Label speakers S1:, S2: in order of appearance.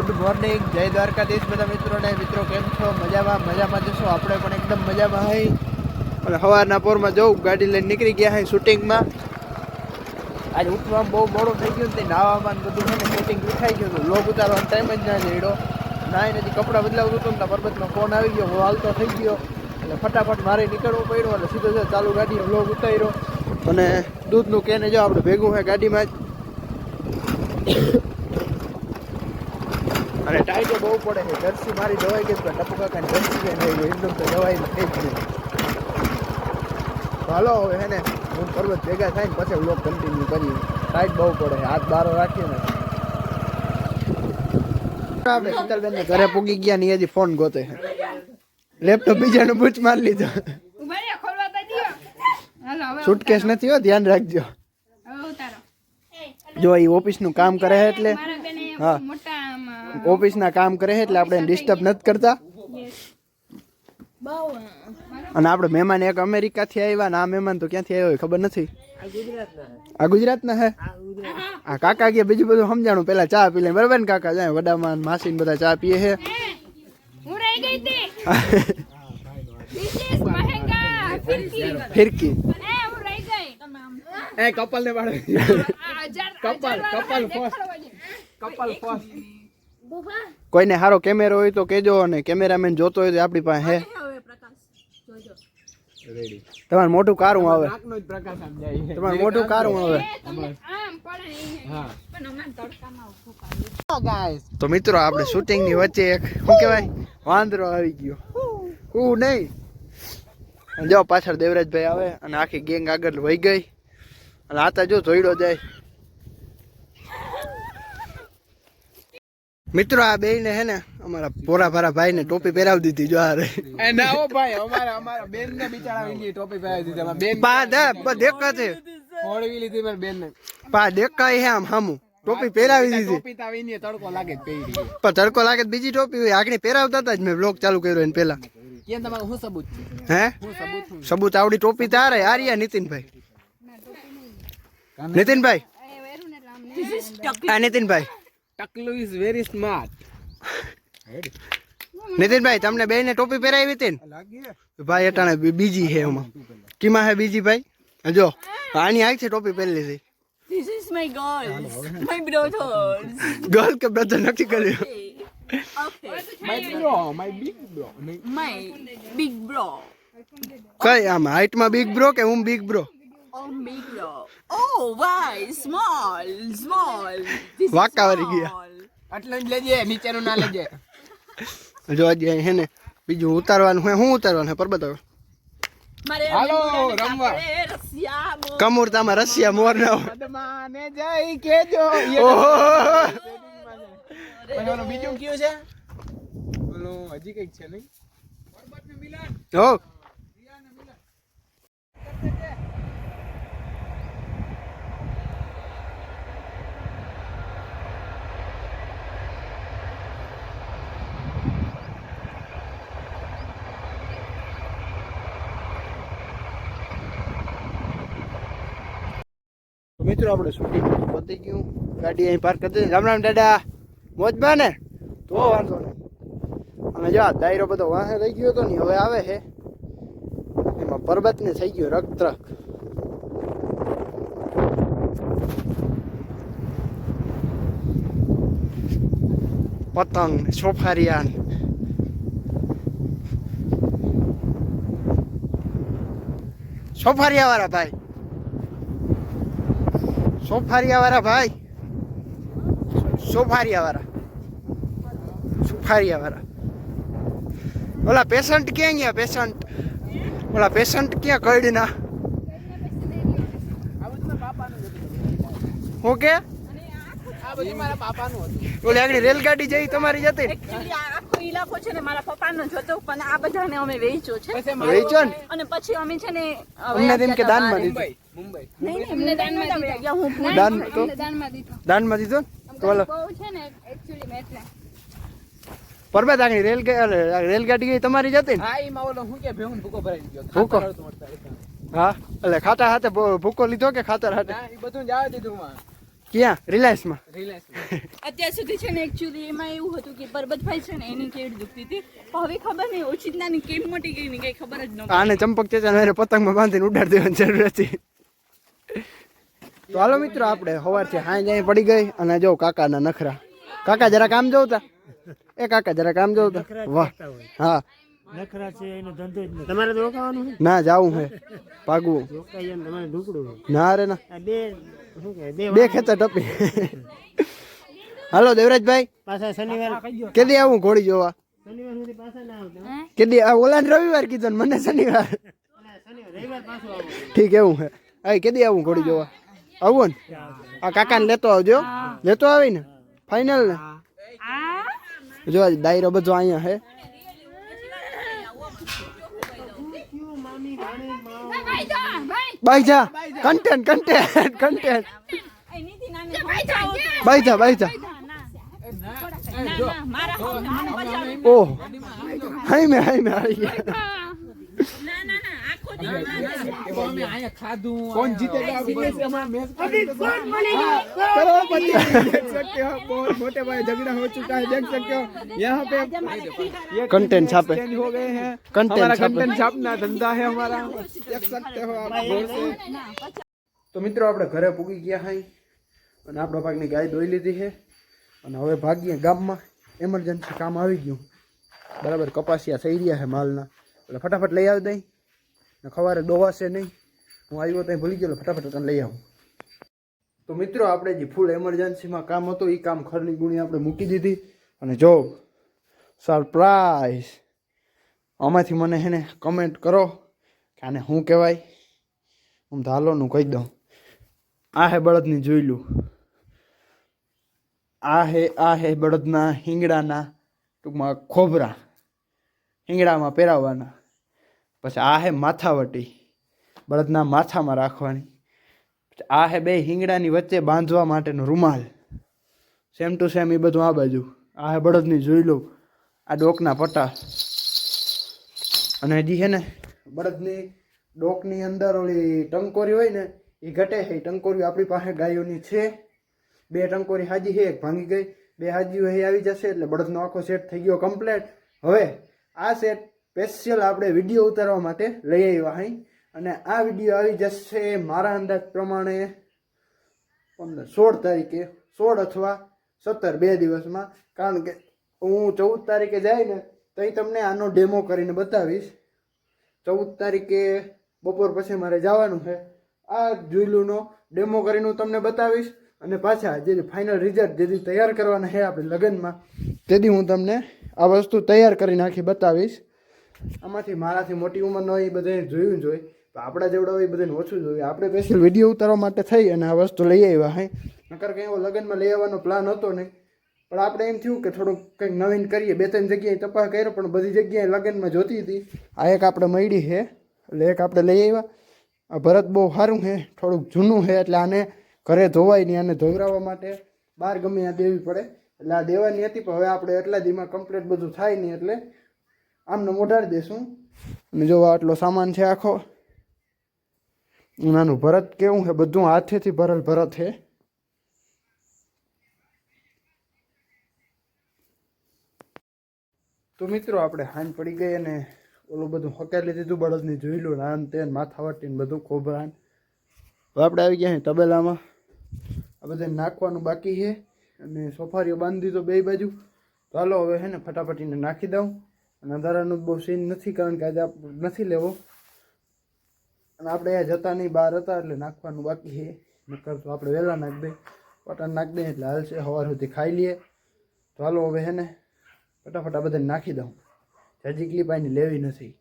S1: Good morning, જય દ્વારકાધીશ બધા મિત્રોને. મિત્રો કેમ છો? મજામાં જશો? આપણે પણ એકદમ મજામાં હઈ. અને સવારના પોરમાં જવું ગાડી લઈને નીકળી ગયા હઈ શૂટિંગમાં. આજે ઉઠવામાં બહુ મોડું થઈ ગયું ને નાવામાં બધું છે ને શૂટિંગ વિખાઈ ગયું હતું. લોગ ઉતારવાનો ટાઈમ જ ના જડ્યો. નાઈને હજી કપડાં બદલાવતું હતું ને પરબતનો ફોન આવી ગયો, હું હાલતો થઈ ગયો એટલે ફટાફટ મારે નીકળવું પડ્યું. એટલે સીધો ચાલુ ગાડી લોગ ઉતાર્યો અને દૂધનું કેને જો આપણે ભેગું હોય ગાડીમાં જ. અને ટાઈટો બહુ પડે છે. જર્સી મારી દવાઈ ગઈ પણ ટપુ કાકાની જર્સી કે નહીં એકદમ તો દવાઈ થઈ જ નહીં. હાલો હવે હે ને હું પર્વત ભેગા થાય ને પછી વ્લોગ કન્ટિન્યુ કરીએ. ટાઈટ બહુ પડે છે, હાથ બારો રાખીએ ને. આપણે શીતલબેન ને ઘરે પૂગી ગયા ને હજી ફોન ગોતે છે. લેપટોપ બીજાનું બૂચ મારી લીધો. સુટકેસ નથી હો, ધ્યાન રાખજો. જો એ ઓફિસનું કામ કરે છે એટલે હા ઓફિસના કામ કરે છે એટલે આપણે ડિસ્ટર્બ નથી કરતા. અને આપણે મહેમાન એક અમેરિકાથી આવ્યા ને આ મહેમાન તો ક્યાંથી આવ્યો ખબર નથી. આ ગુજરાતના હે. આ કાકા ગયા બીજું બધું સમજાણું. પેલા ચા પી લે બરાબર ને કાકા? જાય વડામાં માસી ને બધા ચા પીએ છે. ફિરકી એ કપલ ને બાળે કપલ કોઈને સારો કેમેરો હોય તો કેજો, અને કેમેરામેન જોતો હોય તો આપણી પાસે હે. તમારે મોટું કારું આવે, તમારે મોટું કારું આવે. તો મિત્રો આપણે શૂટિંગ ની વચ્ચે એક શું કહેવાય વાંદરો આવી ગયો. હું નહીં જો પાછળ દેવરાજભાઈ આવે અને આખી ગેંગ આગળ વહી ગઈ. અને આતા જો જોઈડો જાય. મિત્રો આ બે ને હે ને અમારા પોરા ભારા ભાઈ ને ટોપી પહેરાવી દીધી. જો આ રે ના હો ભાઈ, અમારા બેન ને બિચારા વિંગી ટોપી પહેરાવી દીધી. બેન પા દેખા છે ફોડવી લીધી મારી બેન ને. પા દેખાય હે આમ હામું ટોપી પહેરાવી દીધી. ટોપી તાવી ને તડકો લાગે પહેરી. પણ તડકો લાગે બીજી ટોપી હોય આગળ પહેરાવતા હતા જ. મેં બ્લોગ ચાલુ કર્યો એને પેલા. કેમ તમારું શું સબૂત હે? સબૂત આવડી ટોપી તારે આર્યા નીતિનભાઈ. નીતિનભાઈ આ નીતિનભાઈ ટકલુ ઇઝ વેરી સ્માર્ટ. નીતિનભાઈ તમને બે ને ટોપી પહેરાવી હતી ને ભાઈ? અટાણે બીજી હે એમાં. કીમાં હે બીજી ભાઈ? જો આની આઈ છે ટોપી પહેરી લીધી.
S2: This is my girls, my brothers.
S1: Girl કે બ્રધર નક્કી કર્યું.
S2: Okay.
S1: My big bro.
S2: My big bro.
S1: કઈ આમ હાઈટ માં બિગ બ્રો કે હું big bro?
S2: Oh, big bro. Oh, why? Small. This is
S1: વાકાવારી ગયા.
S2: small.
S3: આટલું જ લેજે, નીચેનું ના લેજે.
S1: જો હજી હે ને બીજું ઉતારવાનું હે. શું ઉતારવાનું હે પરબત?
S2: મારે
S3: હાલો,
S2: મને
S3: રમવા.
S2: કાપડે રસિયા બોલ.
S1: કમુરતામાં રશિયા મોર ના હોય.
S3: પદ્માને જઈ કેજો.
S1: ઓહો
S3: પછી ઓલું બીજું કયું છે? ઓલું હજી કઈક છે નહીં?
S1: હો મિત્રો આપણે શૂટિંગ પતી ગયું. ગાડી અહીં પાર્ક કરી દીધી. રામ રામ દાદા, મોજમાં ને? તો વાંધો નહીં. અને જો આ દાયરો બધો વાહે રહી ગયો હતો ને હવે આવે છે. એમાં પર્વતને થઈ ગયો રક્તરક. પતંગ સોફારિયા સોફારિયા વાળા ભાઈ, સોફારિયા વાળા ભાઈ, સોફારિયા વાળા. ઓલા પેશન્ટ ક્યાં ગયા? પેશન્ટ ઓલા પેશન્ટ ક્યાં કઈડના? ઓકે
S3: આ બધું મારા પાપાનું હતું.
S1: ઓલી આગળ રેલગાડી જઈ તમારી જતી.
S2: Actually, આ આખો ઇલાકો છે ને મારા પપ્પાનો જ હતો, પણ આ બધાને અમે વેચ્યો છે.
S1: વેચો ને
S2: અને પછી અમે છે ને
S1: અમને તેમ કે દાનમાં દીધું.
S3: મુંબઈ.
S2: નહીં, અમને દાનમાં દીધા. હું
S1: દાન તો દાનમાં દીધો ને તો ઓલો
S2: બહુ છે ને actually મેં એટલે
S1: પરબત આગળ રેલગાડી ગઈ તમારી જતી ને?
S3: હા, એમાં ઓલો હું કે ભેહું ભૂકો ભરાઈ ગયો.
S1: ભૂકો?
S3: ખાતર હતું.
S1: હા એટલે ખાતા હાથે ભૂકો લીધો કે ખાતર હાથે?
S3: ના, એ બધું જવા દીધું માં.
S1: ક્યાં રિલાયન્સમાં?
S2: અત્યાર સુધી છે ને એકચ્યુઅલી એમાં એવું હતું કે પરબતભાઈ છે ને એની કેડ દુખતી હતી પણ હવે ખબર નહીં ઓછી નાની કેમ મોટી ગઈ ને કઈ ખબર જ ન પડી.
S1: આને ચંપક ચેચાને પતંગમાં બાંધીને ઉડાડી દેવાની જરૂર હતી. તો હાલો મિત્રો આપણે સવારથી હાંજ અહીં પડી ગઈ અને જો કાકાના નખરા. કાકા જરા કામ જોતા. એ કાકા જરા કામ જોતા. વાહ હા
S4: નખરા છે એનો ધંધો જ નહીં. તમારે તો રોકાવાનું છે?
S1: ના જાવું હે ભાગવું.
S4: રોકાઈ એમ તમારે ઢુકડું છે.
S1: ના રે ના
S4: આ બે શું કહેવાય,
S1: બે ખેતર ટપી. હાલો દેવરાજભાઈ
S4: પાછા શનિવાર
S1: કેદી આવું ઘોડી જોવા?
S4: શનિવાર સુધી પાછા ના આવતા.
S1: કેદી આ ઓલાને રવિવાર કીધું ને મને શનિવાર.
S4: શનિવાર રવિવાર પાછું આવો.
S1: ઠીક એવું હે. હા કેદી આવું ઘોડી જોવા? આવું ને આ કાકાને લેતો આવજો. લેતો આવી ને ફાઇનલ ને. જો આજ દાયરો બધો અહીંયા હે. બાઈજા કન્ટેન્ટ કન્ટેન્ટ કન્ટેન્ટ બાઈજા બાઈજા. ઓહ હાઈ મે આવી ગયા.
S3: कौन जीतेगा अभी से हमारा मैच करोड़पति देख सकते हो बहुत मोटे भाई झगड़ा हो चुका है देख सकते हो यहाँ पे ये
S1: कंटेंट छापे
S3: चेंज हो गए हैं
S1: कंटेंट
S3: हमारा
S1: छापे
S3: कंटेंट छापना धंधा है हमारा देख सकते हो आप गौर से।
S1: તો મિત્રો આપણે ઘરે પૂગી ગયા હાઈ અને આપણા ભાગની ગાય દોઈ લીધી છે અને હવે ભાગીએ ગામમાં. એમરજન્સી કામ આવી ગયું બરાબર. કપાસિયા થઈ રહ્યા છે માલના એટલે ફટાફટ લઈ આવી દઈ ને ખવારે દોવાશે નહીં. હું આવ્યો ત્યાં ભૂલી ગયો ફટાફટ તને લઈ આવું. તો મિત્રો આપણે જે ફૂલ એમરજન્સીમાં કામ હતું એ કામ ખરની ગુણી આપણે મૂકી દીધી અને જો સરપ્રાઈઝ આમાંથી મને હે ને કમેન્ટ કરો કે આને શું કહેવાય. હું ધાલોનું કહી દઉં. આ હે બળદની જોઈલું. આ હે બળદના હિંગડાના ટૂંકમાં ખોબરા હિંગડામાં પહેરાવવાના. પછી આ હે માથાવટી બળદના માથામાં રાખવાની. પછી આ હે બે હિંગડાની વચ્ચે બાંધવા માટેનો રૂમાલ. સેમ ટુ સેમ એ બધું આ બાજુ. આ હે બળદની જોઈલું. આ ડોકના પટ્ટા અને હજી છે ને બળદની ડોકની અંદર ઓલી ટંકોરી હોય ને એ ઘટે છે. ટંકોરી આપણી પાસે ગાયોની છે. 2 ટંકોરી હાજી છે, એક ભાંગી ગઈ. 2 હાજીઓ એ આવી જશે એટલે બળદનો આખો સેટ થઈ ગયો કમ્પ્લેટ. હવે આ સેટ સ્પેશિયલ આપણે વિડીયો ઉતારવા માટે લઈ આવ્યા અહીં અને આ વિડીયો આવી જશે મારા અંદાજ પ્રમાણે 16 તારીખે 16 અથવા 17 2 દિવસમાં. કારણ કે હું 14 તારીખે જાય ને તો તમને આનો ડેમો કરીને બતાવીશ. 14 તારીખે બપોર પછી મારે જવાનું છે. આ જોઈલુંનો ડેમો કરીને હું તમને બતાવીશ અને પાછા જે ફાઇનલ રિઝલ્ટ જેથી તૈયાર કરવાના છે આપણે લગ્નમાં તેથી હું તમને આ વસ્તુ તૈયાર કરી નાખી બતાવીશ. આમાંથી મારાથી મોટી ઉંમરનો હોય એ બધાને જોયું જોઈએ તો આપણા જેવડા હોય એ બધાને ઓછું જોઈએ. આપણે સ્પેશિયલ વિડીયો ઉતારવા માટે થઈ અને આ વસ્તુ લઈ આવ્યા હે. નકર કંઈ એવો લગ્નમાં લઈ આવવાનો પ્લાન હતો નહીં પણ આપણે એમ થયું કે થોડુંક કંઈક નવીન કરીએ. 2-3 જગ્યાએ તપાસ કર્યો પણ બધી જગ્યાએ લગ્નમાં જોતી હતી. આ એક આપણે મળી છે એટલે એક આપણે લઈ આવ્યા. આ ભરત બહુ સારું છે, થોડુંક જૂનું છે એટલે આને ઘરે ધોવાય નહીં. આને ધોવરાવવા માટે બહાર ગમે ત્યાં દેવી પડે એટલે આ દેવાની હતી પણ હવે આપણે એટલા દીમાં કમ્પ્લીટ બધું થાય નહીં એટલે આમને મોઢાડી દઈશું. અને જો આટલો સામાન છે આખો. નાનું ભરત કેવું છે બધું હાથેથી ભરેલ ભરત છે. તો મિત્રો આપણે હાંજ પડી ગઈ અને ઓલું બધું હકારી દીધું. બળદની જોઈલું રાન તેન માથાવટીને બધું ખોબરાન. હવે આપણે આવી ગયા છીએ તબેલામાં. આ બધા નાખવાનું બાકી છે અને સોફારીઓ બાંધી દીધો 2 બાજુ. તો હાલો હવે છે ને ફટાફટીને નાખી દઉં. અને અંધારાનું બહુ સીન નથી કારણ કે આજે આપણે નથી લેવો અને આપણે અહીંયા જતા નહીં, બહાર હતા એટલે નાખવાનું બાકી છે. નકર તો આપણે વહેલા નાખી દઈએ, પટાણ નાખી દઈએ એટલે હાલશે. સવાર સુધી ખાઈ લઈએ. તો હાલો હવે છે ને ફટાફટ આ બધાને નાખી દઉં. હજી ક્લિપ આની લેવી નથી.